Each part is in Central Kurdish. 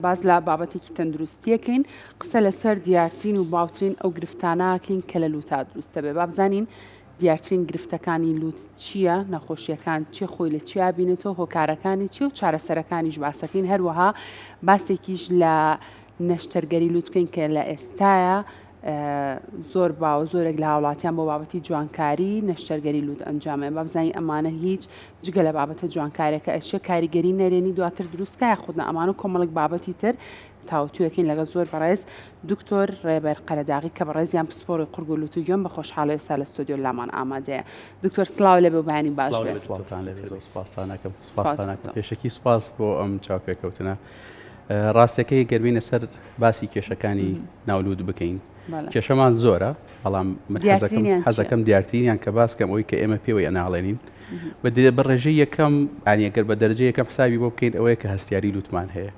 باز لە بابەتێکی تەندروستیەکەین قسە لەسەر دیارترین و باوترین ئەو گرفتانەکەین کە لە لووتا دروستە بێ. با بزانین دیارترین گرفتەکانی لووت چییە، نەخۆشیەکان چی خۆی لە چیا بینێتەوە، هۆکارەکانی چی و چارەسەرەکانیش باسەکەین. هەروەها باسێکیش لە نەشتەرگەری لووت بکەین کە لە ئێستایە زۆر باوە زۆرێک لە هاوڵاتیان بۆ بابەتی جوانکاری نەشتەرگەری لووت ئەنجامێ. با بزانین ئەمانە هیچ جگە لە بابەتە جوانکارێکە ئەشە کاریگەری نەرێنی دواتر دروستکایە خودنا ئەمانە کۆمەڵک بابەتی تر تاوتوێکین لەگە زۆر بەڕێز دکتۆر ڕێبەر قەرەداغی کە بەڕێزیان پسپۆڕی قورگ و لووت و گوێم بە خۆشحاڵی ئێستا لە ستۆدیۆ لامان ئامادەیە. دکتۆر سڵاو لەبێ و بەیانی باش بێت. پێشەکی سوپاس بۆ ئەم چاوپێکەوتنە. ڕاستەکەی گەربینە سەر باسی کێشەکانی ناولود بکەین. کێشەمان زۆرە، بەڵام حەزەکەم دیارترینیان کە باسکەم ئەوەی کە ئێمە پێوەی ئەناڵێنین بە ڕێژەی یەکەم ئەگەر بە دەرەجە یەکەم حسابی بۆ بکەین ئەوەیە کە هەستیاری لووتمان هەیە.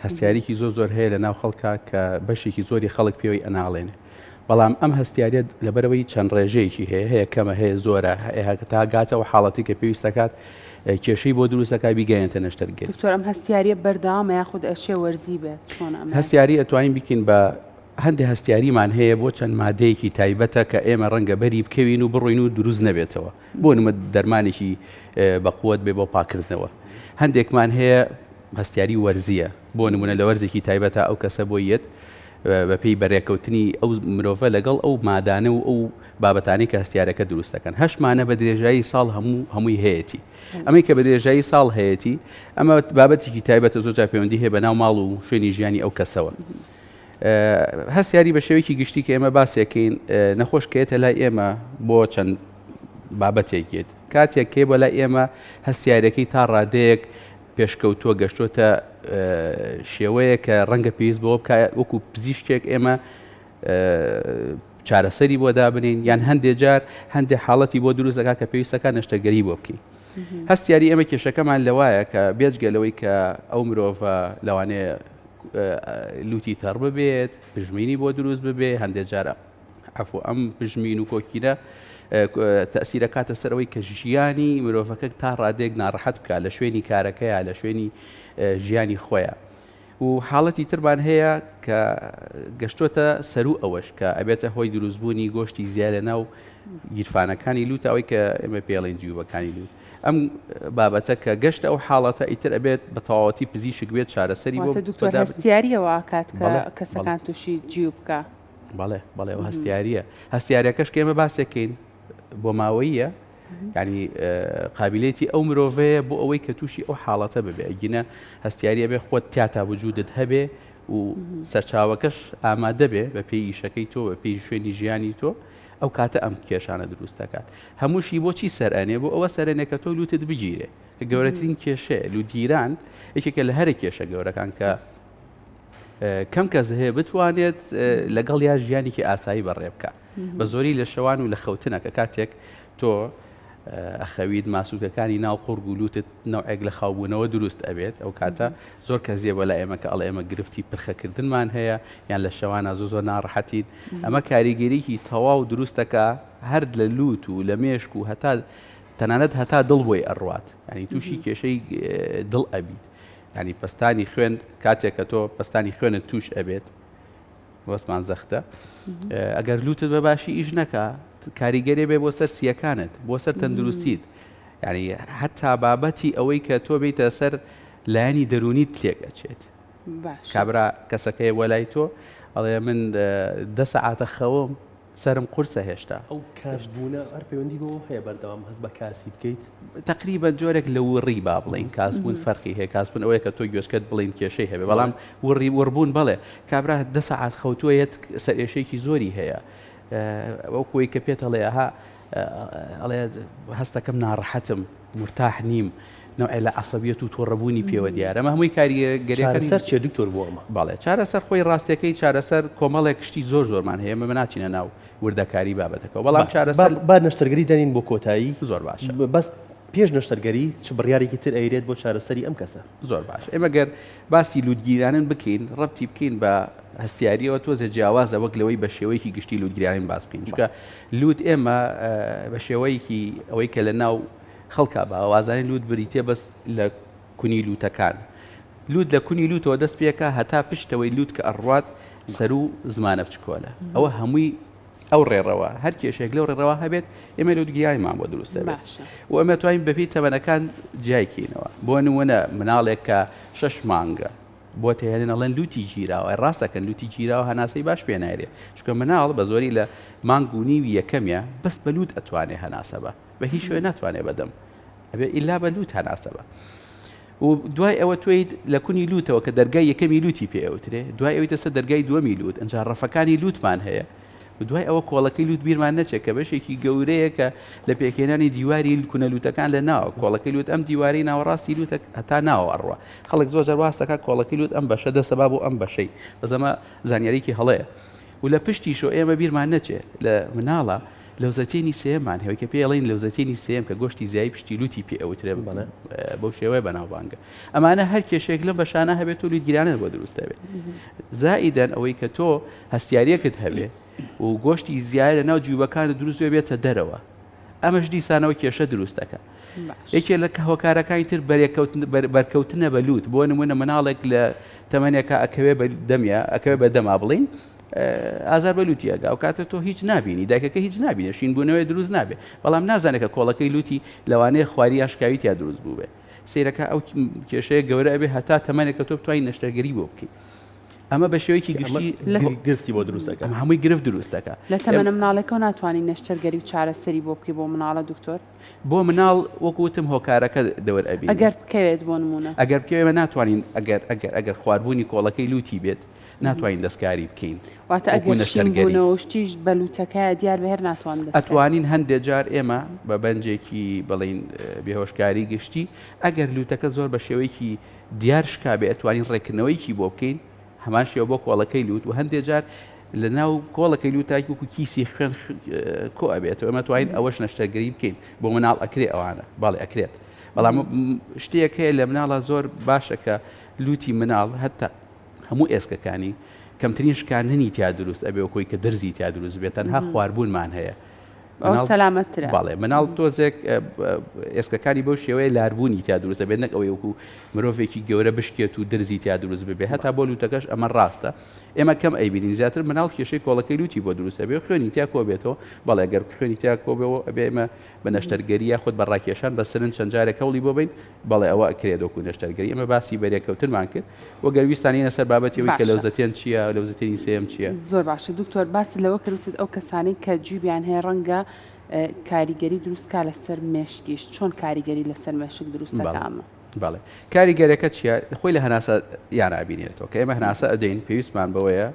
هەستیاریکی زۆر هەیە لە ناو خەڵکا کە بەشێکی زۆری خەڵک پێوەی ئەناڵێنێ، بەڵام ئەم هەستیاریە لەبەرەوەی چەند ڕێژەیەکی هەیە کەمە هەیە زۆرە تا گاتەوە حاڵەتی کە پێویستەکات کێشەی بۆ دروستەکە بیگەێنێتە نەشتەرگەری. دکتۆر ئەم هەستیاریە بەردەوامە یاخود ئەشێ وەرزی بێت؟ هەستیاری ئەتوانین بکەین بە هەندێک هەستیاریمان هەیە بۆ چەند مادەیەکی تایبەتە کە ئێمە ڕەنگە بەری بکەوین و بڕۆین و دروست نەبێتەوە، بۆ نمە دەرمانێکی بەقوت بێ بۆ پاکردنەوە. هەندێکمان هەیە هەستیاری وەرزیە، بۆ نمونە لە وەرزێکی تایبەتە ئەو کەسە بۆ یەت بەپێی بەڕێکەوتنی ئەو مرۆڤە لەگەڵ ئەو مادانە و ئەو بابەتانی کە هەستیارەکە دروستەکەن. هەشمانە بە درێژایی ساڵ هەمووی هەیەی. ئەمەی کە بە درێژایی ساڵ هەیەی ئەمە بابەتێکی تایبەتە زۆر پەیوەندی هەیە بە ناو ماڵ و شوێنی ژیانی ئەو کەسەوە. هەستیاری بە شێوەیەکی گشتی کە ئێمە باسیەکەین نەخۆشکێتە لای ئێمە بۆ چەند بابەتێکێت کاتێک کێ بۆ لای ئێمە هەستیارەکەی تا ڕادەیەک پێشکەوتووە گەشتۆتە شێوەیە کە ڕەنگە پێویست بۆ بکە وەکو پزیشکێک ئێمە چارەسەری بۆ دابنین یان هەندێک جار هەندێک حاڵەتی بۆ دروستەکە کە پێویستەکە نەشتەرگەری بۆ بکەین. هەستیاری ئێمە کێشەکەمان لەوایە کە بێجگەلەوەی کە ئەو مرۆڤە لەوانەیە لوتی تەڕ ببێت، پژمینی بۆ دروست ببێ، هەندێک جارە عەفو ئەم پژمین و کۆکینە تەسیرە کاتە سەرەوەی کە ژیانی مرۆڤەکە تا ڕادێک ناڕەحەت بکە لە شوێنی کارەکەیە لە شوێنی ژیانی خۆیە. و حاڵەتی تربان هەیە کە گەشتۆتە سەرو ئەوەش کە ئەبێتە هۆی دروستبوونی گۆشتی زیاد لە ناو گیرفانەکانی لووت ئەوەی کە ئێمە پێڵێن جیوبەکانی لووت. ئەم بابەتە کە گەشتە ئەو حاڵەتە ئیتر ئەبێت بە تەواوەتی پزیشک بێت چارەسەری بۆ دکتۆر هەستیاریەوە کات کە کەسەکان تووشی جیو بکە. بەڵێ ئەو هەستیاریە. هەستیاریەکەش کە ئێمە باسێکین بۆ ماوەیە، یعنی قابلیەتی ئەو مرۆڤەیە بۆ ئەوەی کە تووشی ئەو حاڵەتە ببێ. ئەگینە هەستیاریە بێ خۆت تیاتا وجودت هەبێ و سەرچاوەکەش ئامادە بێ بە پێی ئیشەکەی تۆ بە پێی شوێنی ژیانی تۆ، ئەو کاتە ئەم کێشانە دروست دەکات. هەمووشی بۆچی سەرئەنێ؟ بۆ ئەوە سەرێنێ کە تۆ لوتت بگیرێ. گەورەترین کێشەیە لوتگیران یەکێکە لە هەرە کێشە گەورەکان کە کەم کەس هەیە بتوانێت لەگەڵ یا ژیانێکی ئاسایی بەڕێ بکە بە زۆری لە شەوان و لە خەوتنە کە کاتێک تۆ ئەخەوید ماسوولەکانی ناو قورگ و لوتت نەوعێک لە خاوبوونەوە دروست ئەبێت. ئەو کاتە زۆر کەزیە بۆ لای ئێمە کە ئەڵێ ئێمە گرفتی پرخەکردنمان هەیە یان لە شەوانە زۆر ناڕەحەتین. ئەمە کاریگەریکی تەواو دروستەکە هەر لە لوت و لە مێشک و هەتا تەنانەت هەتا دڵ بۆی ئەڕوات، ینی تووشی کێشەی دڵ ئەبیت. ینی پستانی خوێن کاتێک کە تۆ پستانی خوێنت توش ئەبێت وەسمان زەختە، ئەگەر لوتت بە باشی ئیش نەکە کاریگەری بێ بۆ سەر سیەکانت بۆ سەر تەندروستیت. ینی هەتا بابەتی ئەوەی کە تۆ بیتە سەر لایەنی دەرونیت لێگەچێت. کابرا کەسەکەی وەلای تۆ ئەڵێ من 10 سەعاتە خەوم سرم قورسە هێشتا. ئەو کاسبوونە هەر پەیوەندی بۆ هەیە بەردەوام هەست بە کاسی بکەیت. تقریبا جۆرێک لە وڕی با بڵین کاسبوون فەرقی هەیە. کاسبوون ئەوەیە کە تۆ گوێشکت بڵین کێشەی هەبێ، بەڵام وڕی وەربوون بەڵێ کابرا 10 سەعات خەوتووەیەت سەرێشەیەکی زۆری هەیە. وەکوی کە پێت ئەڵێ ئەڵێ هەستەکەم ناڕەحەتم مرتاح نیم نوعی لە عەسەبیەت و تۆڕەبوونی پێوە دیارە. ئەمە هەمووی کاریگەریەکانی چارەسەر چیە دکتۆر بۆ ئەمە؟ بەڵێ چارەسەر خۆی ڕاستیەکەی چارەسەر کۆمەڵێک شتی زۆرمان هەیە، ئێمە ناچینە ناو وردەکاری بابەتەکە، بەڵام چارەسەر با نەشتەرگەری دەنین بۆ کۆتایی زۆر باشە. بەس پێش نەشتەرگەری چ بڕیارێکی تر ئەیرێت بۆ چارەسەری ئەم کەسە؟ زۆر باشە. ئێمە گەر باسی لوتگیرانن بکەین ڕەبتی بکەین بە هەستیاریەوە تۆزە جیاوازە وەک لەوەی بە شێوەیەکی گشتی لوتگیرانین باس بکەین، چونکە لوت ئێمە بە شێوەیەکی ئەوەی کە لە ناو خەڵکا بە ئاوازانی لوت بریتێ بەس لە کونی لوتەکان لوت لە کونی لوتەوە دەست پێکە هەتا پشتەوەی لوت کە ئەڕوات سەر و زمانە بچکۆلە ئەوە هەمووی ئەو ڕێڕەوە هەر کێشێک لەو ڕێڕەوە هەبێت ئێمە لەوت گیانمان بۆ دروستە بێت و ئەمە توانین بەپی تەمەنەکان جیایکەینەوە بۆ نمونە مناڵێک کە 6 مانگە بۆ تێهێنن ئەڵێن لوتی گیراوە ڕاستەکەن لوتی گیراوە هەناسەی باش پێ نایرێت چونکە مناڵ بە زۆری لە مانگ و نیوی یەکەمیە بەست بە لوت ئەتوانێ هەناسە بە بە هیچ شوێ ناتوانێت بەدەم ئەبێ ئیلا بە لوت هەناسە بە و دوای ئەوە توید لە کونی لوتەوە کە دەرگای یەکەمی لوتی پێوترێ دوای ئەوەی دەسە دەرگای دووەمی لوت ئەنجا ڕەفەکانی لوتمان هەیە و دوای ئەوە کۆڵەکەی لوت بیرمان نەچێت کە بەشێکی گەورەیە کە لە پێکێنانی دیواری کونە لوتەکان لە ناوە کۆڵەکەی لوت ئەم دیواری ناوەڕاستی لوتە هەتا ناوە ئەڕوە خەڵک زۆر جار واستەکە کۆڵەکەی لوت ئەم بەشە دەسەبا بۆ ئەم بەشەی بەزەمە زانیاریکی هەڵەیە و لە پشتیشۆ ئێمە بیرمان نەچێت لە مناڵە لەوزەتێنی سێمان هەوەی کە پێڵین لەوزەتێنی سێم کە گۆشتی زیایی پشتی لوتی پێ ئەوترێ بڵێ بەو شێوەیە بەناوبانگە ئەمانە هەر کێشێک لەم بەشانە هەبێت و لیدگیرانت بۆ دروستە بێت زائیدەن ئەوەی کە تۆ هەستیاریەکت هەبێ و گۆشتی زیای لە ناو جیوبەکانت دروست بێتە دەرەوە ئەمەش دیسانەوە کێشە دروستەکە یەکێ لە هۆکارەکانی تر بەرکەوتنە بە لوت بۆ نمونە مناڵێک لە تەمەنێکە ئەکەوێ بە دەمیە ئەکەوێ بە دەما بڵین ئازار بە لوتیەگە ئەو کاتە تۆ هیچ نبینی دایکەکە هیچ نبینە شین بوونەوەی دروست نابێ بەڵام نازانێت کە کۆڵەکەی لوتی لەوانەیە خواری ئاشکاوی تیا دروست بوو بێ سیرەکە ئەو کێشەیە گەورە بێ هەتا تەمەنێکە تۆ بتوانین نەشتەرگەری بۆ بکەیت ئەمە بە شێوەیەکی گشتی گرفتی بۆ دروستەکە هەمووی گرفت دروستەکە لە تەمەنە مناڵێکەوە ناتوانین نەشتەرگەری و چارەسەری بۆ بکەی بۆ مناڵە دکتۆر بۆ مناڵ وەکوتم هۆکارەکە دەوەرئەبی ئەگەر بکەوێت بۆ نمونە ئەگەر بکەوێمە ناتوانین ئەگەر خواردبوونی کۆڵەکەی لوتی بێت ناتوانین دەستکاری بکەین واتە ئەگەر شینبوونەوە شتیش بەلوتەکە دیار بەهێر ناتوان ئەتوانین هەندێک جار ئێمە بە بەنجێکی بڵین بێهۆشکاری گشتی ئەگەر لوتەکە زۆر بە شێوەیەکی دیار شکا بێ ئەتوانین ڕێکردنەوەیکی بۆ بکەین هەمان شێوە بۆ کۆڵەکەی لوت و هەندێک جار لە ناو کۆڵەکەی لوتایکی وەکو کیسی خوێن کۆ ئەبێتەوە ئەمە توانین ئەوەش نەشتەرگەری بکەین بۆ مناڵ ئەکرێ ئەوانە باڵێ ئەکرێت بەڵام شتێک هەیە لە مناڵە زۆر باشە کە لوتی مناڵ هەتا هەموو ئێسکەکانی کەمترین شکاندنی تیا دروست ئەبێ وەکۆی کە دەرزی تیا دروست بێت تەنها خواردبوونمان هەیە سەلامەتترە باڵێ مناڵ تۆزێک ئێسکەکانی بەو شێوەیە لاربوونی تیا دروستە بێت نەک ئەوەی وەکو مرۆڤێکی گەورە بشکێت و درزی تیا دروست ببێ هەتا بۆ لوتەکەش ئەمە ڕاستە ئێمە کەم ئەیبینین زیاتر مناڵ کێشەی کۆڵەکەی لوتی بۆ دروستە بێ خوێنی تیا کۆ بێتەوە بەڵێ گەر خوێنی تیا کۆ بێەوە ئەبێ ئێمە بە نەشتەرگەریە خۆت بە ڕاکێشان بە سرن چەند جارێک هەوڵی بۆ بین بەڵێ ئەوە ئەکرێت وەکو نەشتەرگەری ئێمە باسی بەریەکەوتنمان کرد وەگەر ویستانینە سەر بابەتەوەی کە لەوزەتێن چییە لەوزەتێنی سێم چییە زۆر باشە دکتۆر باسی لەوە کردوت ئەو کەسانی کە جویبیان هەیە ڕەنگە کاریگەری دروستکە لەسەر مێشکیش چۆن کاریگەری لەسەر مێشک دروستەکە ئەمە باڵێ کاریگەرەکە چییە خۆی لە هەناسە یانابینێتەوە کە ئێمە هەناسە ئەدەین پێویستمان بەوەیە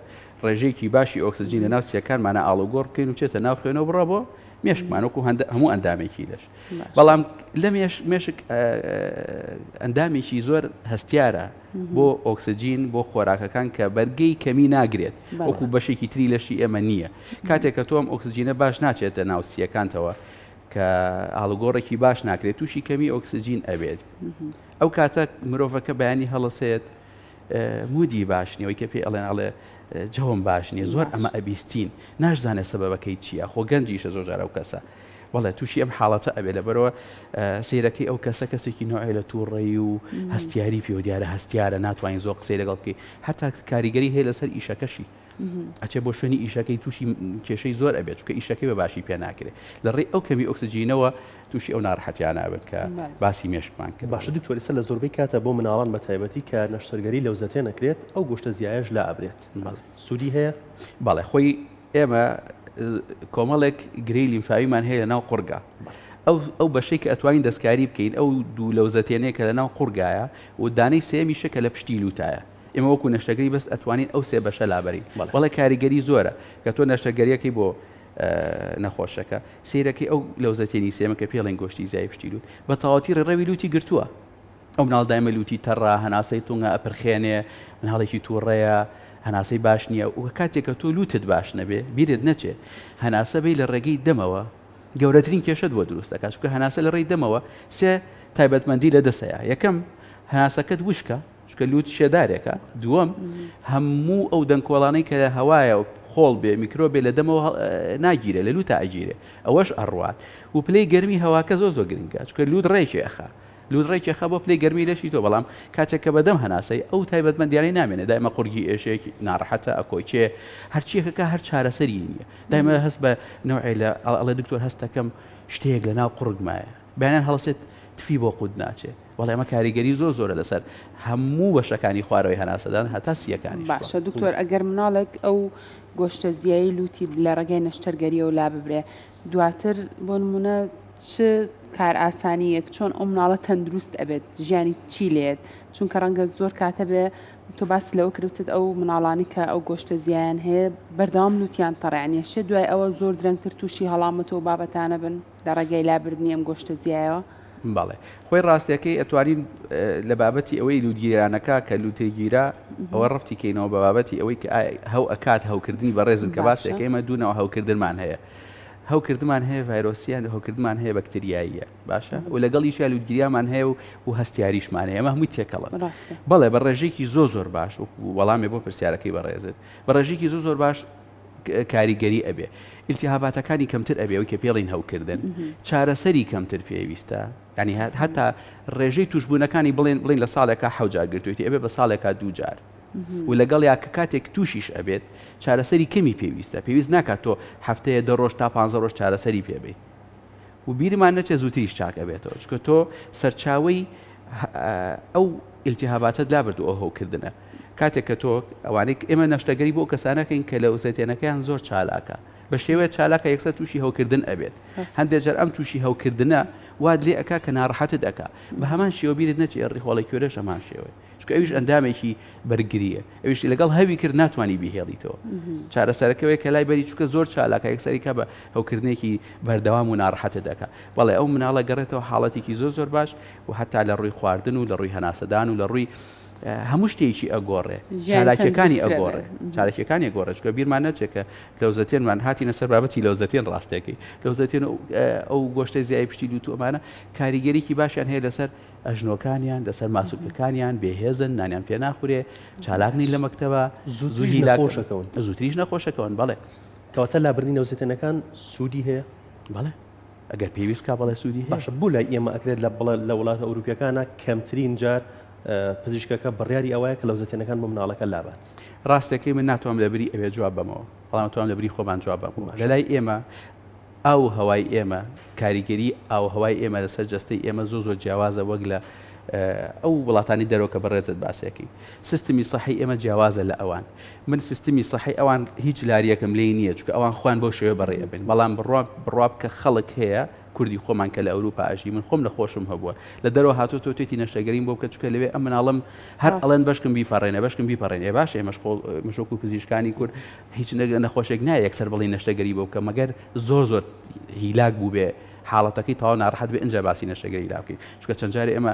ڕێژەیەکی باشی ئۆکسسیجین لە ناو سیەکانمانە ئاڵوگۆڕ بکەین و چێتە ناو خوێنەوە بڕە بۆ مێشکمانۆکو هەموو ئەندامێکی لەش بەڵام لە مێشک ئەندامێکی زۆر هەستیارە بۆ ئۆکسسیجین بۆ خۆراکەکان کە بەرگەی کەمی ناگرێت وەکو بەشێکی تری لەشی ئێمە نییە کاتێک کە تۆم ئۆکسسیجینە باش ناچێتە ناو سیەکانتەوە کە ئاڵوگۆڕێکی باش ناکرێت تووشی کەمی ئۆکسسیجین ئەبێت ئەو کاتە مرۆڤەکە بەیانی هەڵەسێت مودی باشنیەوەی کە پێ ئەڵێن ئەڵێ جەوم باش نییە زۆر ئەمە ئەبیستین ناشزانێت سەبەبەکەی چییە خۆ گەنجیشە زۆر جارە ئەو کەسە وڵێ تووشی ئەم حاڵەتە ئەبێ لەبەرەوە سیرەکەی ئەو کەسە کەسێکی نوعی لە تووڕێی و هەستیاری پێ و دیارە هەستیارە ناتوانین زۆر قسەی لەگەڵ بکەی هەتا کاریگەری هەیە لەسەر ئیشەکەشی ئەچێ بۆ شوێنی ئیشەکەی تووشی کێشەی زۆر ئەبێت چونکە ئیشەکەی بە باشی پێ ناکرێت لە ڕێی ئەو کەمی ئۆکسسیجینەوە تووشی ئەو ناڕەحەتیان نابێت کە باسی مێشکمان کرد باشە دکتۆر ئێستا لە زۆربەی کاتە بۆ مناڵان بە تایبەتی کە نەشتەرگەری لەوزەتێ نەکرێت ئەو گۆشتە زیایش لا ئەبرێت سوودی هەیە باڵێ خۆی ئێمە کۆمەڵێک گرەی لیمفاویمان هەیە لە ناو قورگا ئەو بەشەی کە ئەتوانین دەستکاری بکەین ئەو دوو لەوزەتێنەیە کە لە ناو قورگایە و دانەی سێمیشە کە لە پشتی لوتایە ئێمە وەکو نەشتەگەری بەست ئەتوانین ئەو سێ بەشە لابەرین وەڵە کاریگەری زۆرە کە تۆ نەشتەگەریەکەی بۆ نەخۆشەکە سیرەکەی ئەو لەوزەتێنی سێمە کە پێڵێن گۆشتی زای پشتی لوت بە تەواوەتی ڕێڕەوی لوتی گرتووە ئەو مناڵ دایمە لوتی تەڕا هەناسەی تونگە ئەپرخێنێ مناڵێکی تووڕێیە هەناسەی باش نییە و کاتێک کە تۆ لوتت باش نەبێ بیرت نەچێ هەناسە بێ لە ڕێگەی دەمەوە گەورەترین کێشە بۆ دروستەکە چونکە هەناسە لە ڕێی دەمەوە سێ تایبەتمەندی لە دەسەیە یەکەم هەناسەکەت وشکە چکە لوت شێدارێکە دووەم هەموو ئەو دەنگکۆڵانەی کە لە هەوایە و خۆڵ بێ میکرۆبێ لە دەمەوە ناگیرێ لە لوتە ئەگیرێ ئەوەش ئەڕوات و پلەی گەرمی هەواکە زۆر گرنگە چکە لوت ڕێکێخە لودڕێکی خە بۆ پلەی گەرمی لەشی تۆ بەڵام کاتێک کە بەدەم هەناسەی ئەو تایبەتمەندیانەی نامێنێت دایمە قورگی ئێشێکی ناڕەحەتە ئەکۆچێ هەرچیەکە هەر چارەسەری نییە دایمە هەست بە نەوعی لە ئەڵێ دکتۆر هەستەکەم شتێک لە ناو قورگمایە بەیانیان هەڵسێت تفی بۆ قود ناچێت وەڵام ئەمە کاریگەری زۆرە لەسەر هەموو بەشەکانی خوارەوەی هەناسەدان هەتا سیەکانی باشە دکتۆر ئەگەر مناڵێک ئەو گۆشتە زیایی لوتی لە ڕێگەی نەشتەرگەریەوە لا ببرێ دواتر بۆ نمونە چ کار ئاسانیەک چۆن ئەو مناڵە تەندروست ئەبێت ژیانی چی لێت چونکە ڕەنگە زۆر کاتە بێ تۆ باسی لەوە کردوتت ئەو مناڵانی کە ئەو گۆشتە زیایان هەیە بەردەوام لوتیان تەڕیانیەشێ دوای ئەوە زۆر درەنگتر تووشی هەڵامەتەوە بابەتانە بن لە ڕێگەی لابردنی ئەم گۆشتە زیایەوە بەڵێ خۆی ڕاستیەکەی ئەتوانین لە بابەتی ئەوەی لوتگیرانەکە کە لوتێگیرا ئەوە ڕفتی کەینەوە بە بابەتی ئەوەی کە هەو ئەکات هەوکردنی بەڕێزن کە باسێک ئێمە دوونەوە هەوکردنمان هەیە هەوکردمان هەیە ڤایرۆسیان هەوکردمان هەیە بەکتریاییە باشە و لەگەڵیش لوتگیریامان هەیە و هەستیاریشمان هەیە ئەمە هەمووی تێکەڵن بەڵێ بە ڕێژێکی زۆر باش و وەڵامێ بۆ پرسیارەکەی بەڕێزت بە ڕێژێکی زۆر باش کاریگەری ئەبێ ئیلتیهاباتەکانی کەمتر ئەبێ و کە پێڵین هەوکردن چارەسەری کەمتر پێویستە ینی هەتا ڕێژەی توشبوونەکانی بڵێن لە ساڵێکە حەوجار گرتوێتی ئەبێ بە ساڵێکا دووجار و لەگەڵ یا کە کاتێک تووشیش ئەبێت چارەسەری کەمی پێویستە پێویست ناکات تۆ هەفتەیە 10 ڕۆژ تا 15 ڕۆژ چارەسەری پێبێ و بیرمان نەچێ زووتریش چاک ئەبێتەوە چکە تۆ سەرچاوی ئەو ئیلتیهاباتت لابردو ئەو هەوکردنە کاتێک کە تۆ ئەوانەی ئێمە نەشتەگەری بۆ کەسانەکەین کە لە وزەتێنەکەیان زۆر چالاکە بە شێوەیە چالاکە یەکسەر تووشی هەوکردن ئەبێت هەندێک جار ئەم تووشی هەوکردنە واد لێ ئەکا کە ناڕەحەتت ئەکا بە هەمان شێوە بیرت نەچێ ڕیخۆڵی کوێرەش هەمان شێوەیە چکە ئەویش ئەندامێکی بەرگریە ئەویش لەگەڵ هەوی کرد ناتوانانی بیهێڵیتەوە چارەسەرەکەوەی کە لای بەری چکە زۆر چالاکە یەکسەری کە بە هەوکردنێکی بەردەوام و ناڕەحەتت دەکا بەڵێ ئەو مناڵە گەڕێتەوە حاڵەتێکی زۆر باش و هەتا لە ڕووی خواردن و لە ڕووی هەناسەدان و لە ڕووی هەموو شتێکی ئەگۆڕێ چالاکیەکانی ئەگۆڕێ چارەکیەکانی ئەگۆڕێ چکە بیرمان نەچێت کە لەوزەتێنمان هاتینە سەر بابەتی لەوزەتێن ڕاستیەکەی لەوزەتێن ئەو گۆشتە زیای پشتی دووت ئەمانە کاریگەریکی باشیان هەیە لەسەر ئەژنۆکانیان لەسەر ماسوولەکانیان بێهێزن نانیان پێ ناخورێ چالاکنی لە مەکتەبە زووتریش نەخۆشەکەون زووتریش نەخۆشەکەون بەڵێ کەواتە لابردنی نەوزەتێنەکان سوودی هەیە بەڵێ ئەگەر پێویست کا بەڵێ سوودی هەیە باشە بوو لای ئێمە ئەکرێت لە وڵاتە ئەوروپیەکانە کەمترین جار پزیشکەکە بڕیاری ئەوەیە کە لەوزەتێنەکان بۆ مناڵەکە لابات ڕاستەکەی من ناتوانم لەبری ئەوێ جواب بەمەوە بەڵام توانم لەبری خۆمان جواب بەمەوە لەلای ئێمە ئەو هەوای ئێمە کاریگەری ئەو هەوای ئێمە لەسەر جەستەی ئێمە زۆر جیاوازە وەک لە ئەو وڵاتانی دەرەوە کە بەڕێزت باسێکی سیستمی سەحی ئێمە جیاوازە لە ئەوان من سیستمی سەحی ئەوان هیچ لاریەکەم لێی نییە چکە ئەوان خوان بۆ شێوە بەڕێ بن بەڵام بڕاب کە خەڵک هەیە کوردی خۆمان کە لە ئەوروپا ئاژی من خۆم لە خۆشم هەبووە لە دەرەوە هاتۆ تۆ توێتی نەشتەگەریم بۆ بکە چکە لەوێ ئەم مناڵم هەر ئەڵێن بەشکم بیپەڕێنێ باشێ مەشۆک و پزیشکانی کورد هیچ نەخۆشێک نایە یەکسەر بڵێ نەشتەگەری بۆ بکە مەگەر زۆر هیلاک بوو بێ حاڵەتەکەی تاوا ناڕەحەت بێ ئەنجا باسی نەشتەگەری لا بکەین چکە چەند جارێ ئێمە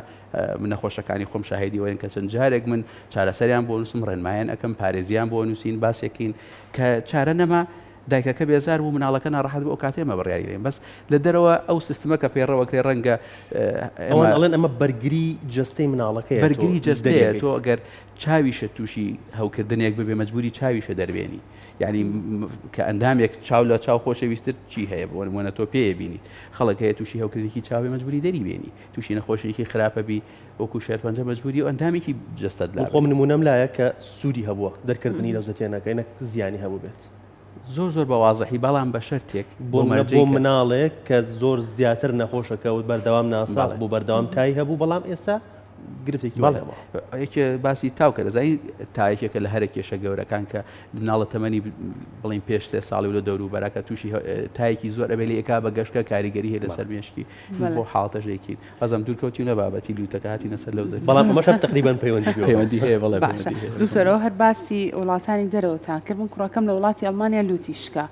من نەخۆشەکانی خۆم شاهێدی وەین کە چەند جارێک من چارەسەریان بۆ نووسم ڕێنمایان ئەەکەم پارێزیان بۆ نووسین باسێکین کە چارە نەما دایکەکە بێزار بوو مناڵەکە ناڕەحەت بۆ ئەو کاتێمە بڕیاری دێن بەس لە دەرەوە ئەو سیستمە کە پێڕەوەکرێ ڕەنگە ئەڵێن ئەمە بەرگری جستەی مناڵەکەی بەرگری جستەیە تۆ ئەگەر چاویشە تووشی هەوکردنێک ببێ مەجبوری چاویشە دەربێنی یعنی کە ئەندامێک چاو لە چاو خۆشەویستتر چی هەیە بۆ نمونە تۆ پێ بینیت خەڵک هەیە تووشی هەوکردێکی چاوی مەجبوری دەری بێنی تووشی نەخۆشیێکی خراپە بی وەکو شێرپەنجە مەجبوری و ئەندامێکی جستت لا خۆم نمونەم لایە کە سوودی هەبووە دەرکردنی لەوزەتێنەکە نەک زیانی هەبوو بێت زۆر بەوازەحی بەڵام بە شەرتێک بۆ مناڵێک کە زۆر زیاتر نەخۆشەکەوت بەردەوام ناساڵ بوو بەردەوام تای هەبوو بەڵام ئێستا گرفتێکی یەکێ باسی تاوکە دەزایی تایەکێکە لە هەرە کێشە گەورەکان کە مناڵە تەمەنی بڵین پێش 3 ساڵی و لە دەوروبەرەکە تووشی تایەکی زۆر ئەبێ ئێکا بە گەشتکە کاریگەری هەیە لەسەر مێشکی بۆ حاڵەتەژێکی ئەزەم دوورکەوتی لە بابەتی لوتەکە هاتی نەسەر لەو زەوی بەڵام ئەمەش تقریباً پەیوەندی هەیە بەڵێ دوکتۆرەوە هەر باسی وڵاتانی دەرەوەتان کرد من کوڕەکەم لە وڵاتی ئەڵمانیا لوتیشکە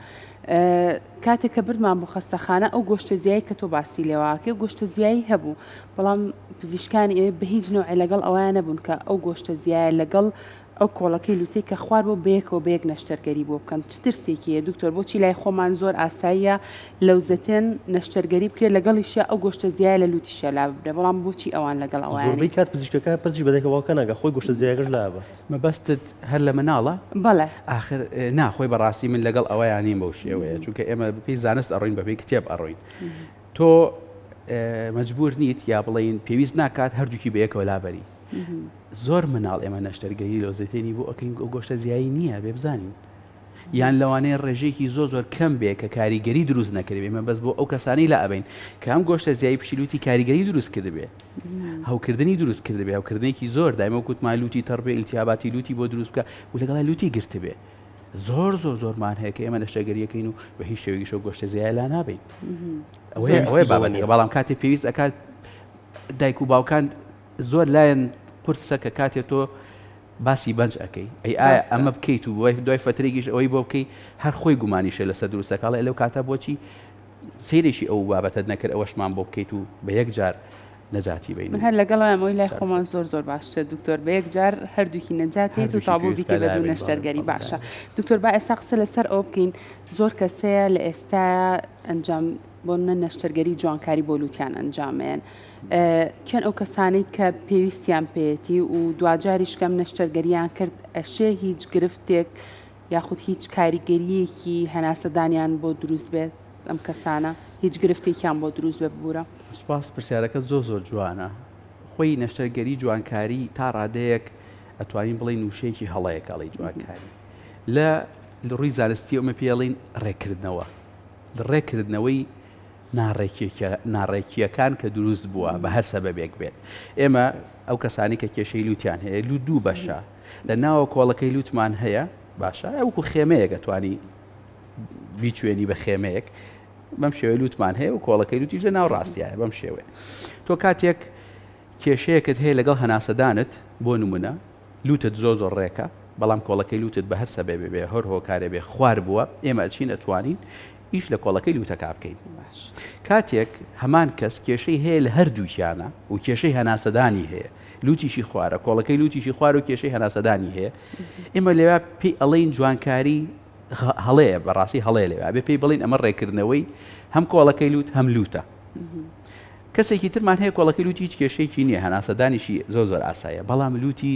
کاتێک کە بردمان بۆ خەستەخانە ئەو گۆشتە زیایی کە تۆ باسی لێواکە گۆشتە زیایی هەبوو بەڵام پزیشکانی ئێوە بە هیچ نوعی لەگەڵ ئەویان نەبوون کە ئەو گۆشتە زیایە لەگەڵ ئەو کۆڵەکەی لوتەی کە خوار بۆ بەیەکەوە بەیەک نەشتەرگەری بۆ بکەن چ ترسێکیە دکتۆر بۆچی لای خۆمان زۆر ئاساییە لەوزەتێن نەشتەرگەری بکرێت لەگەڵیشە ئەو گۆشتە زیایە لە لوتیشە لا ببرێ بەڵام بۆچی ئەوان لەگەڵ ئەوان زۆربەی کات پزیشکەکە پرسیش بەدەکەوەکە ناگە خۆی گۆشتە زیایەکەش لابێت مەبەستت هەر لە مناڵە بەڵێ ئاخر ناخۆی بەڕاستی من لەگەڵ ئەوەیانیم بەو شێوەیە چونکە ئێمە پێی زانست ئەڕۆین بەپێی کتێب ئەڕۆین تۆ مەجبور نیت یا بڵین پێویست ناکات هەردووکی بە یەکەوە لابەری زۆر مناڵ ئێمە نەشتەرگەری لۆزێتێنی بۆ ئەەکەین گۆشتە زیایی نییە بێ بزانین یان لەوانەیە ڕێژێکی زۆر کەم بێ کە کاریگەری دروست نەکرد ئێمە بەس بۆ ئەو کەسانی لا ئەبین کە ئەم گۆشتە زیایی پشیلوتی کاریگەری دروست کرد بێ هەوکردنی دروست کرد بێ هەوکردنێکی زۆر دایمە کوتمان لوتی تەڕبێ ئیلتیاباتی لوتی بۆ دروست بکە و لەگەڵا لوتی گرت بێ زۆرمان هەیە کە ئێمە نەشتەرگەریەکەین و بە هیچ شێوەیەکیشەوە گۆشتە زیای لا نابین ئەوەیە بابەتەکە بەڵام کاتێ پێویست ئەکات دایک و باوکان زۆر لایەن قورسە کە کاتێ تۆ باسی بەنج ئەەکەی ئەی ئەمە بکەیت و دوای فترێکیش ئەوەی بۆ بکەی هەر خۆی گومانیشە لەسەر دروستەکەڵە لەو کاتە بۆچی سیرێکی ئەو بابەتت نەکرد ئەوەشمان بۆ بکەیت و بە یەک جار نەجاتی بین من هەر لەگەڵەوەی لای خۆمان زۆر باشتر دکتۆر بە یەک جار هەردووکی نەجاتێت و تابوو بیکە بە دوو نەشتەرگەری باشە دکتۆر با ئێستا قسە لەسەر ئەو بکەین زۆر کەسەیە لە ئێستا ئەنجام بۆ نەشتەرگەری جوانکاری بۆ لوتیان ئەنجامێن کێن ئەو کەسانی کە پێویستیان پێێتی و دوجاریش کەم نەشتەرگەریان کرد ئەشێ هیچ گرفتێک یاخود هیچ کاریگەریەکی هەناسەدانیان بۆ دروست بێت ئەم کەسانە هیچ گرفتێکیان بۆ دروست بێ ببوورە سپاس پرسیارەکە زۆر جوانە خۆی نەشتەرگەری جوانکاری تا ڕادەیەک ئەتوانین بڵێ نووشەیەکی هەڵەیەکڵی جوانکاری لە ڕووی زانستی ئەمە پێڵین ڕێکردنەوە ڕێکردنەوەی ناڕێکیەکان کە دروست بووە بە هەر سەبەبێک بێت ئێمە ئەو کەسانی کە کێشەی لوتیان هەیە لو دوو بەشە لە ناوە کۆڵەکەی لوتمان هەیە باشە ئەوکو خێمەیەک ئەتوانی بیچوێنی بە خێمەیەک بەم شێوە لوتمان هەیە و کۆڵەکەی لوتیش لە ناو ڕاستیایە بەم شێوێ تۆ کاتێک کێشەیەکت هەیە لەگەڵ هەناسەدانت بۆ نمونە لوتت زۆر ڕێکە بەڵام کۆڵەکەی لوتت بە هەر سەبەبێ بێ هەر هۆکارێ بێ خوار بووە ئێمە ئەچین ئەتوانین ئیش لە کۆڵەکەی لوتەکە بکەین کاتێک هەمان کەس کێشەی هەیە لە هەردووکیانە و کێشەی هەناسەدانی هەیە لوتیشی خوارە کۆڵەکەی لوتیشی خوار و کێشەی هەناسەدانی هەیە ئێمە لێوە پێی ئەڵێن جوانکاری هەڵەیە بەڕاستی هەڵەیە لێوە بێ پێی بڵین ئەمە ڕێکردنەوەی هەم کۆڵەکەی لوت هەم لوتە کەسێکی ترمان هەیە کۆڵەکەی لوتی هیچ کێشەیەکی نییە هەناسەدانیشی زۆر ئاسایە بەڵام لوتی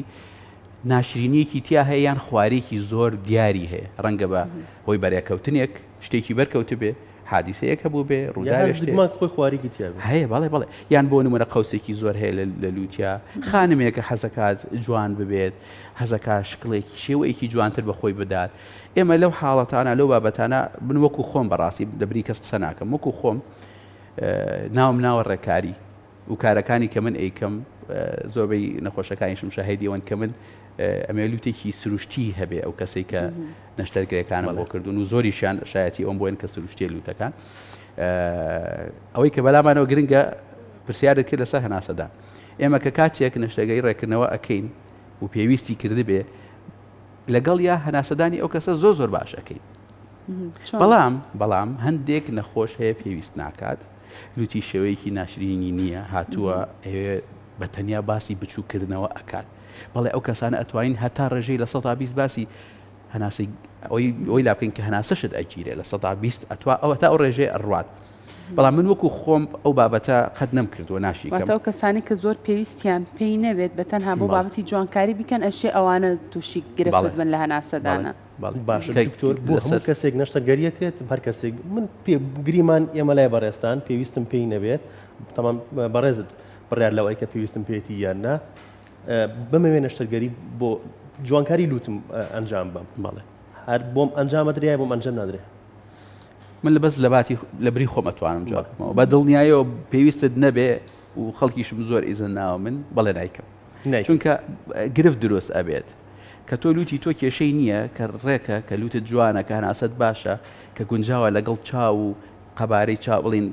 ناشرینیەکی تیا هەیە یان خوارێکی زۆر دیاری هەیە ڕەنگە بە هۆی بەرێکەوتنێک شتێکی بەرکەوت بێ حادیسەیەکە بوو بێ ڕووداوی خواریکی تیا هەیە بەڵێ یان بۆ نمونە قەوسێکی زۆر هەیە لە لوتیا خانمێکە حەزەکات جوان ببێت حەزەکە شکڵێکی شێوەیەکی جوانتر بەخۆی بدات ئێمە لەو حاڵەتانە لەو بابەتانە من وەکو خۆم بەڕاستی دەبری کەس قسە ناکەم وەکو خۆم ناوە ڕێکاری و کارەکانی کە من ئەیکەم زۆربەی نەخۆشەکانیشم شاهێدیەوەن کە من ئەمێ لوتێکی سروشتی هەبێ ئەو کەسێک کە نەشتەرگەریەکانم بۆ کردوون و زۆریشیان شایەتی ئەوم بۆین کە سروشتی لوتەکان ئەوەی کە بەلامانەوە گرنگە پرسیارت کرد لەسەر هەناسەدان ئێمە کە کاتێک نەشتەرگەری ڕێکردنەوە ئەەکەین و پێویستی کرد بێ لەگەڵ یا هەناسەدانی ئەو کەسە زۆر باش ئەەکەین بەڵام هەندێک نەخۆش هەیە پێویست ناکات لوتی شێوەیەکی ناشرینی نییە هاتووە ئەوێ بە تەنیا باسی بچووکردنەوە ئەکات بەڵێ ئەو کەسانە ئەتوانین هەتا ڕێژەی لە 120 باسی هەناسی ئەوی لا بکەین کە هەناسەشت ئەگیرێ لە 120 ئەوە تا ئەو ڕێژەیە ئەڕوات بەڵام من وەکو خۆم ئەو بابەتە قەت نەمکردووە ناشیکەم ئەو کەسانی کە زۆر پێویستیان پێی نەبێت بە تەنها بۆ بابەتی جوانکاری بکەن ئەشێ ئەوانە تووشی گرفت بن لە هەناسەدانە باشە دکتۆر بۆ هەموو کەسێک نەشتەرگەریەکرێت هەر کەسێک من گریمان ئێمە لای بەڕێستان پێویستم پێی نەبێت تەمام بەڕێزت بڕیار لەوەی کە پێویستم پێێتی یان نا بمەوێ نەشتەرگەری بۆ جوانکاری لوتم ئەنجام بم بەڵێ هەر بۆم ئەنجامە درێ بۆم ئەنجام نادرێ من لە بەس لە باتی لە بری خۆم ئەتوانم جوابمەوە بە دڵنیایەوە پێویستت نەبێ و خەڵکیشم زۆر ئیزن ناوە من بەڵێ نایکەم چونکە گرفت دروست ئەبێت کە تۆ لوتی تۆ کێشەی نییە کە ڕێکە کە لوتت جوانە کە هەناسەت باشە کە گونجاوە لەگەڵ چاو و قەبارەی چاو بڵین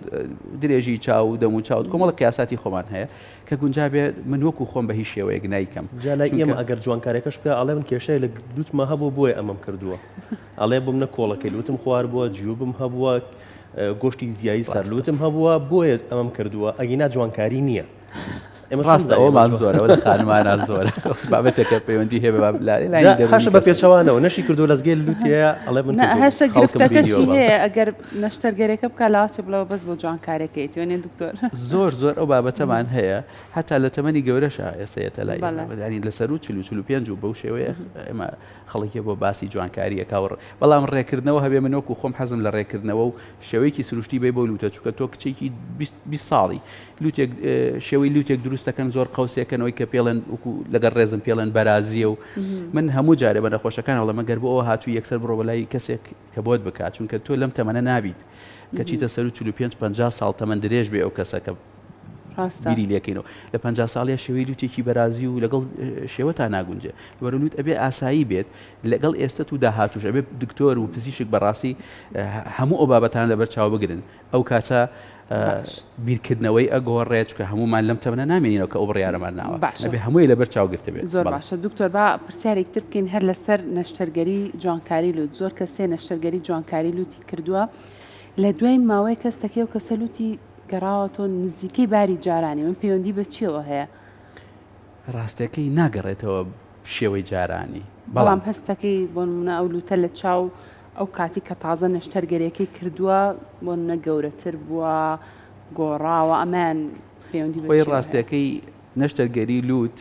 درێژی چاو و دەم و چاوت کۆمەڵە قیاساتی خۆمان هەیە کە گونجابێ من وەکو خۆم بە هیچ شێوەیەک نایکەم جالای ئێمە ئەگەر جوانکارێکەش بکە ئەڵێ من کێشەیە لە لوتمە هەبوو بۆیە ئەمەم کردووە ئەڵێ بم نە کۆڵەکەی لوتم خوار بووە جیوبم هەبووە گۆشتی زیایی سەرلوتم هەبووە بۆیە ئەمەم کردووە ئەگینا جوانکاری نییە ڕاستە ئەومان زۆرە ئەوە لە خانمانە زۆرە بابەتێکە پەیوەندی هەیە هەشە بە پێچەوانەوە نەشی کردو لەزگەی لوتیە ئەڵێ من هەشە گرفتەکەشی هەیە ئەگەر نەشتەرگەرێکە بکە لاچێ بڵەوە بەس بۆ جوانکارێکیت وێنێ دکتۆر زۆر ئەو بابەتەمان هەیە هەتا لە تەمەنی گەورەشە ئێسەیەتە لای لەسەر و 45 و بەو شێوەیە ئێمە خەڵکی بۆ باسی جوانکاریە کاوڕ بەڵام ڕێکردنەوە هەبێ منۆکو خۆم حەزم لە ڕێکردنەوە و شێوەیەکی سروشتی بێ بۆ لوتە چووکە تۆ کچێکی 20 ساڵی شێوەی لوتێک دروستەکەن زۆر قەوسێکەکەنەوەی کە پێڵەن وکو لەگەر ڕێزم پێڵەن بەرازیە و من هەموو جارێ بە نەخۆشەکان وڵە مەگەر بۆ ئەوە هاتووی یەکسەر بڕۆ بەلای کەسێک کە بۆت بکات چونکە تۆ لەم تەمەنە نابیت کە چیتە سەر 45-50 ساڵ تەمەن درێژ بێ ئەو کەسەکە بیری لێکەینەوە لە 50 ساڵیە شێوەی لوتێکی بەرازی و لەگەڵ شێوە تا ناگونجێ وەرە لوت ئەبێ ئاسایی بێت لەگەڵ ئێستا و داهاتوش ئەبێ دکتۆر و پزیشک بەڕاستی هەموو ئەو بابەتان لەبەر چاو بگرن ئەو کاتە بیرکردنەوەی ئەگۆڕێت کە هەمومان لەم تەمەنە نامێنینەوە کە ئەو بڕیارەمان ناوە ئەبێ هەمووی لەبەر چاوگرتە بێت زۆر باشە دکتۆر با پرسیارێک تر بکەین هەر لەسەر نەشتەرگەری جوانکاری لوت زۆر کەسێ نەشتەرگەری جوانکاری لوتی کردووە لە دوای ماوەی کەستەکەی و کەسە لوتی گەڕاوەتۆ نزیکەی باری جارانی من پەیوەندی بە چیەوە هەیە ڕاستەکەی ناگەڕێتەوە شێوەی جارانی بەڵام هەستەکەی بۆ نمونە ئەو لوتە لە چاو ئەو کاتی کە تازە نەشتەرگەریەکەی کردووە بۆ نە گەورەتر بووە گۆڕاوە ئەمان پەیوەندی خۆی ڕاستیەکەی نەشتەرگەری لوت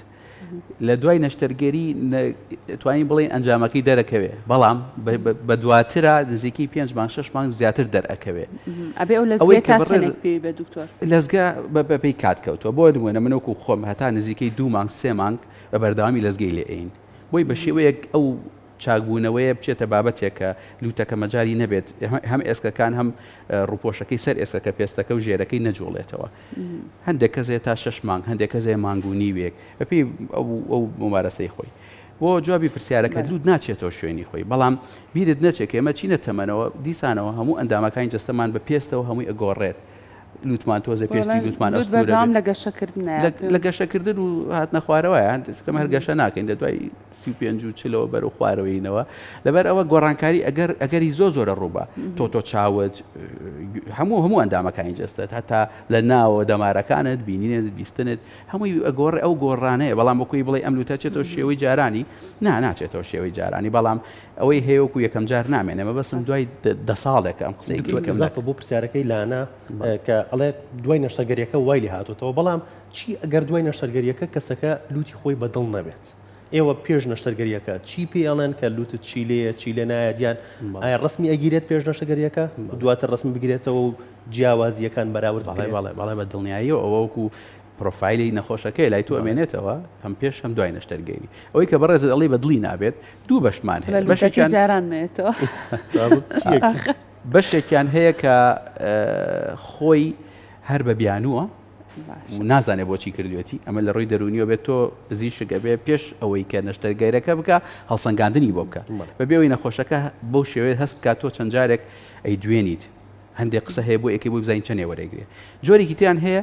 لە دوای نەشتەرگەری توانین بڵێن ئەنجامەکەی دەرەکەوێ بەڵام بە دواترە نزیکەی 5 مانگ 6 مانگ زیاتر دەرەکەوێ ئەبێ ئەو لەزگای کاتێک پێوی بە دکتۆر لەزگا بەپێی کات کەوتووە بۆ نمونە منەوەکو خۆم هەتا نزیکەی 2 مانگ 3 مانگ بە بەردەوامی لەزگەی لێ ئەین بۆی بە شێوەیەک ئەو چاکبوونەوەیە بچێتە بابەتێکە لوتەکە مەجای نەبێت هەم ئێسکەکان هەم ڕووپۆشەکەی سەر ئێسکەکە پێستەکە و ژێرەکەی نەجوڵێتەوە هەندێک کەسێ تا 6 مانگ هەندێک کەسێ مانگ و نیوێک بەپێی ئەو ممارەسەی خۆی بۆ جوابی پرسیارەکە لوت ناچێتەوە شوێنی خۆی بەڵام بیرت نەچێت ئێمە چینە تەمەنەوە دیسانەوە هەموو ئەندامەکانی جەستەمان بە پێستەوە هەمووی ئەگۆڕێت لوتمان تۆزە پێستی لوتمان بەردەوام لە گەشەکردن لە گەشەکردن و هاتنە خوارەوەیە شتەمە هەر گەشە ناکەین لە دوای 35 و چلەوە بەرەو خوارەوەینەوە لەبەر ئەوە گۆڕانکاری ئەگەری زۆرە ڕووبە تۆ چاوت هەموو ئەندامەکانی جەستێت هەتا لە ناوە دەمارەکانت بینینێت بیستنت هەمووی ئەگۆڕێ ئەو گۆڕانەیە بەڵام بۆکوی بڵێ ئەم لوتە چێتەوە شێوەی جارانی ناچێتەوە شێوەی جارانی بەڵام ئەوەی هەیەوەکو یەکەم جار نامێنێمە بەسم دوای 10 ساڵێکە ئەم قسەی بۆ پرسیارەکەی لانا کە ئەڵێ دوای نەشتەرگەریەکە وای لێ هاتوتەوە بەڵام چی ئەگەر دوای نەشتەرگەریەکە کەسەکە لوتی خۆی بەدڵ نەبێت ئێوە پێش نەشتەرگەریەکە چی پێڵێن کە لوتت چی لێیە چی لێ نایە دیان ئایا ڕسمی ئەگیرێت پێش نەشتەرگەریەکە دواتر ڕسم بگرێتەوە و جیاوازیەکان بەراورد بەڵێ بە دڵنیاییەوە ئەوەکو پرۆفایلی نەخۆشەکەی لای تۆ ئەمێنێتەوە هەم پێش هەم دوای نەشتەرگەری ئەوەی کە بەڕێزت ئەڵی بەدڵی نابێت دوو بەشمان هەیە بەشێکیان جارانمێتەوە بەشێکیان هەیە کە خۆی هەر بە بیانووە نازانێ بۆچی کردوێتی ئەمە لە ڕووی دەرونیەوە بێت تۆ پزیشک ئەبێ پێش ئەوەی کە نەشتەرگەریەکە بکە هەڵسەنگاندنی بۆ بکە بەبێەوەی نەخۆشەکە بەو شێوەیە هەست بکات تۆ چەند جارێک ئەی دوێنیت هەندێک قسە هەیە بۆ یەکەی بۆ بزانین چەندێ وەرەگرێ جۆرێکی تیان هەیە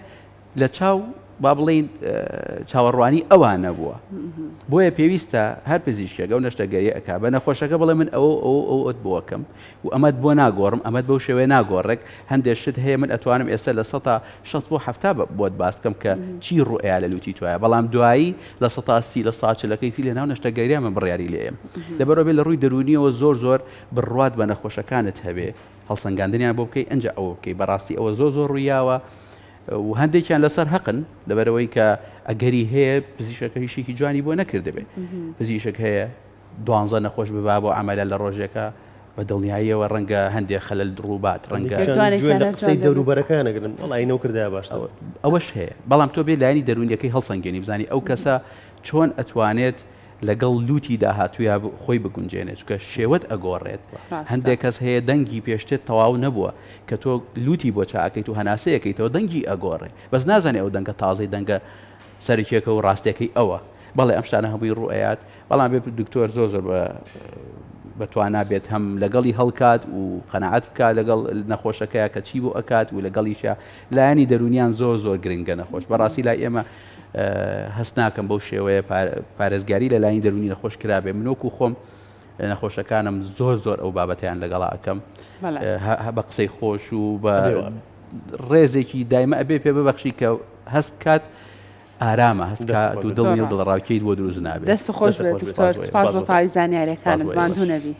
لە چاو با بڵین چاوەڕوانی ئەوانە بووە بۆیە پێویستە هەر پزیشکێک ئەو نەشتەرگەریە ئەکا بە نەخۆشەکە بڵێ من ئەوت بۆکەم و ئەمەد بۆ ناگۆڕم ئەمەد بەو شێوەیە ناگۆڕێک هەندێک شت هەیە من ئەتوانم ئێستا لە 160 بۆ 70 بۆت باس بکەم کە چی ڕوئەیە لە لوتی توایە بەڵام دوایی لە 130 لە 140ەکەی لە ناو نەشتەرگەریە من بڕیاری لێم لەبەرەوە بێت لە ڕووی دەرونیەوە زۆر بڕوات بە نەخۆشەکانت هەبێ هەڵسەنگاندنیان بۆ بکەی ئەنج ئەوە بکەی بەڕاستی ئەوە زۆر ڕوویاوە و هەندێکیان لەسەر حەقن لەبەرەوەی کە ئەگەری هەیە پزیشەکە هیچێکی جوانی بۆ نەکردبێت پزیشک هەیە 12 نەخۆش ببا بۆ ئەمەلە لە ڕۆژێکە بە دڵنیاییەوە ڕەنگە هەندێک خەلل درووبات ڕەنگە قسەی دەوروبەرەکانەگرن وڵی نەو کردای باش ئەوەش هەیە بەڵام تۆ بێ لایانی دەرونیەکەی هەڵسەنگێنی بزانی ئەو کەسە چۆن ئەتوانێت لەگەڵ لوتی داهاتوویە خۆی بگونجێنێت چکە شێوت ئەگۆڕێت هەندێک کەس هەیە دەنگی پێشتێت تەواو نەبووە کە تۆ لوتی بۆ چاکەیت و هەناسەیەکەیتەوە دەنگی ئەگۆڕێ بەس نازانێ ئەو دەنگە تازەی دەنگە سەرکێکە و ڕاستەکەی ئەوە بەڵێ ئەم شتانە هەمووی ڕوئەیات بەڵام بێ دکتۆر زۆر بەتوانە بێت هەم لەگەڵی هەڵکات و قەنەعەت بکات لەگەڵ نەخۆشەکەیە کە چی بۆ ئەکات و لەگەڵیشە لایانی دەرونیان زۆر گرنگە نەخۆش بەڕاستی لای ئێمە هەست ناکەم بەو شێوەیە پارێزگاری لە لایانی دەرونی نەخۆش کرابێ منۆکو خۆم نەخۆشەکانم زۆر ئەو بابەتیان لەگەڵا ئەەکەم بە قسەی خۆش و بە ڕێزێکی دایمە ئەبێ پێ ببەخشی کە هەست بکات ئارامە هەست دەست دوو دڵنی و دڵڕاوکەیت بۆ دروست نابێت. دەست خۆش بێت دکتۆر، سپاس بۆ تاوی زانیاریەکانت، ماندوو نەبی.